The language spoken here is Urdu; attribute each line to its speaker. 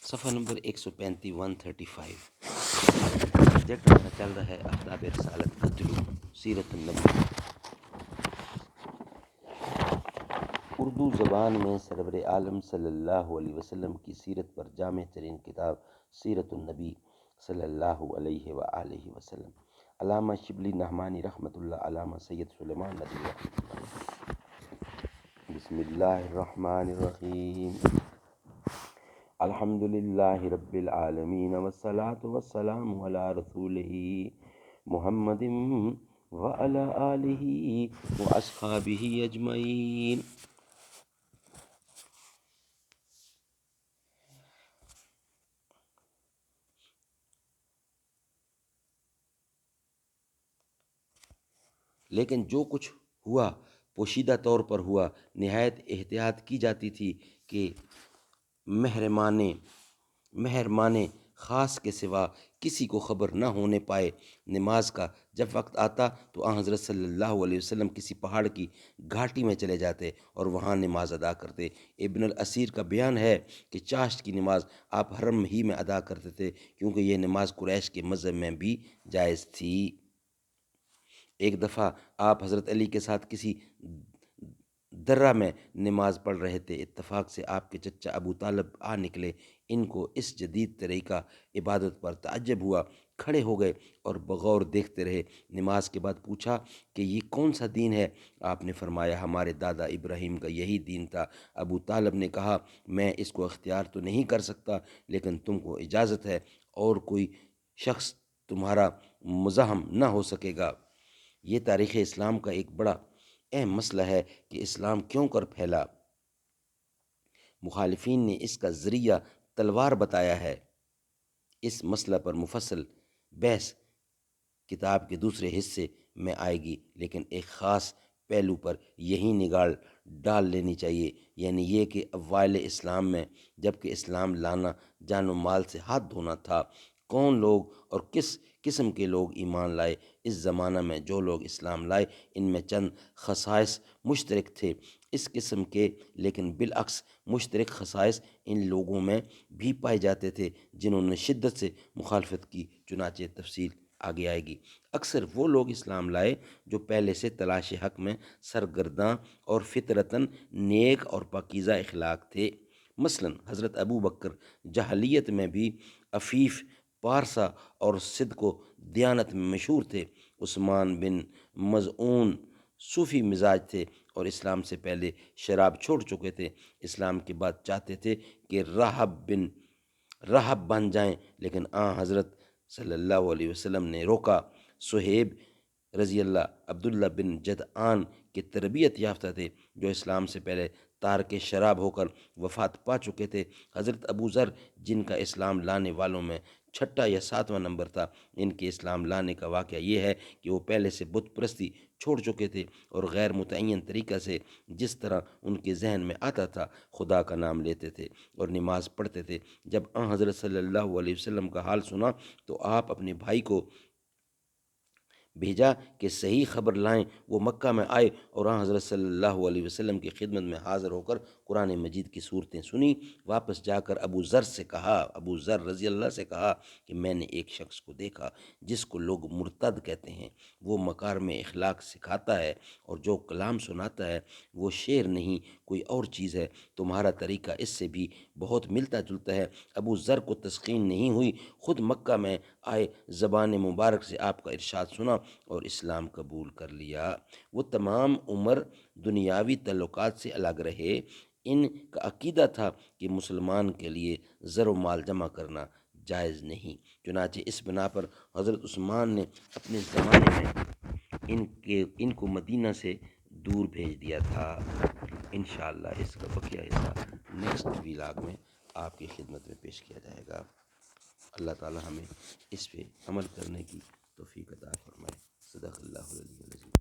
Speaker 1: صفحہ نمبر 135 135 سبجیکٹ ہمارا چل رہا ہے آفتاب رسالت کا طلوع سیرت النبی۔ اردو زبان میں سرور عالم صلی اللہ علیہ وسلم کی سیرت پر جامع ترین کتاب سیرت النبی صلی اللہ علیہ وآلہ وسلم، علامہ شبلی نعمانی رحمۃ اللہ، علامہ سید سلیمان ندوی رحمۃ اللہ۔ بسم اللہ الرحمن الرحیم، الحمد للہ رب العالمین والصلاة والسلام علی رسولہ محمد وعلی آلہ واصحابہ اجمعین۔ لیکن جو کچھ ہوا پوشیدہ طور پر ہوا، نہایت احتیاط کی جاتی تھی کہ مہرمان خاص کے سوا کسی کو خبر نہ ہونے پائے۔ نماز کا جب وقت آتا تو آن حضرت صلی اللہ علیہ وسلم کسی پہاڑ کی گھاٹی میں چلے جاتے اور وہاں نماز ادا کرتے۔ ابن الاسیر کا بیان ہے کہ چاشت کی نماز آپ حرم ہی میں ادا کرتے تھے، کیونکہ یہ نماز قریش کے مذہب میں بھی جائز تھی۔ ایک دفعہ آپ حضرت علی کے ساتھ کسی درہ میں نماز پڑھ رہے تھے، اتفاق سے آپ کے چچا ابو طالب آ نکلے۔ ان کو اس جدید طریقہ عبادت پر تعجب ہوا، کھڑے ہو گئے اور بغور دیکھتے رہے۔ نماز کے بعد پوچھا کہ یہ کون سا دین ہے؟ آپ نے فرمایا ہمارے دادا ابراہیم کا یہی دین تھا۔ ابو طالب نے کہا میں اس کو اختیار تو نہیں کر سکتا، لیکن تم کو اجازت ہے اور کوئی شخص تمہارا مزاحم نہ ہو سکے گا۔ یہ تاریخ اسلام کا ایک بڑا اہم مسئلہ ہے کہ اسلام کیوں کر پھیلا۔ مخالفین نے اس کا ذریعہ تلوار بتایا ہے۔ اس مسئلہ پر مفصل بحث کتاب کے دوسرے حصے میں آئے گی، لیکن ایک خاص پہلو پر یہی نگاہ ڈال لینی چاہیے، یعنی یہ کہ اوائل اسلام میں جب کہ اسلام لانا جان و مال سے ہاتھ دھونا تھا، کون لوگ اور کس قسم کے لوگ ایمان لائے۔ اس زمانہ میں جو لوگ اسلام لائے ان میں چند خصائص مشترک تھے اس قسم کے، لیکن بالعکس مشترک خصائص ان لوگوں میں بھی پائے جاتے تھے جنہوں نے شدت سے مخالفت کی، چنانچہ تفصیل آگے آئے گی۔ اکثر وہ لوگ اسلام لائے جو پہلے سے تلاش حق میں سرگرداں اور فطرتاً نیک اور پاکیزہ اخلاق تھے۔ مثلاً حضرت ابو بکر جاہلیت میں بھی عفیف، پارسا اور صدق و دیانت میں مشہور تھے۔ عثمان بن مظعون صوفی مزاج تھے اور اسلام سے پہلے شراب چھوڑ چکے تھے۔ اسلام کے بعد چاہتے تھے کہ راہب بن جائیں، لیکن حضرت صلی اللہ علیہ وسلم نے روکا۔ صہیب رضی اللہ عبداللہ بن جدعان کے تربیت یافتہ تھے جو اسلام سے پہلے تارک شراب ہو کر وفات پا چکے تھے۔ حضرت ابو ذر جن کا اسلام لانے والوں میں چھٹا یا ساتواں نمبر تھا، ان کے اسلام لانے کا واقعہ یہ ہے کہ وہ پہلے سے بت پرستی چھوڑ چکے تھے اور غیر متعین طریقہ سے جس طرح ان کے ذہن میں آتا تھا خدا کا نام لیتے تھے اور نماز پڑھتے تھے۔ جب حضرت صلی اللہ علیہ وسلم کا حال سنا تو آپ اپنے بھائی کو بھیجا کہ صحیح خبر لائیں۔ وہ مکہ میں آئے اور حضرت صلی اللہ علیہ وسلم کی خدمت میں حاضر ہو کر قرآن مجید کی صورتیں سنی۔ واپس جا کر ابو ذر رضی اللہ سے کہا کہ میں نے ایک شخص کو دیکھا جس کو لوگ مرتد کہتے ہیں۔ وہ مکارم اخلاق سکھاتا ہے اور جو کلام سناتا ہے وہ شعر نہیں کوئی اور چیز ہے۔ تمہارا طریقہ اس سے بھی بہت ملتا جلتا ہے۔ ابو ذر کو تسکین نہیں ہوئی، خود مکہ میں آئے، زبان مبارک سے آپ کا ارشاد سنا اور اسلام قبول کر لیا۔ وہ تمام عمر دنیاوی تعلقات سے الگ رہے۔ ان کا عقیدہ تھا کہ مسلمان کے لیے زر و مال جمع کرنا جائز نہیں، چنانچہ اس بنا پر حضرت عثمان نے اپنے زمانے میں ان کو مدینہ سے دور بھیج دیا تھا۔ انشاءاللہ اس کا بقیہ حصہ نیکسٹ ویلاگ میں آپ کی خدمت میں پیش کیا جائے گا۔ اللہ تعالی ہمیں اس پہ عمل کرنے کی توفیق عطا فرمائے۔ صدق اللہ العلی العظیم۔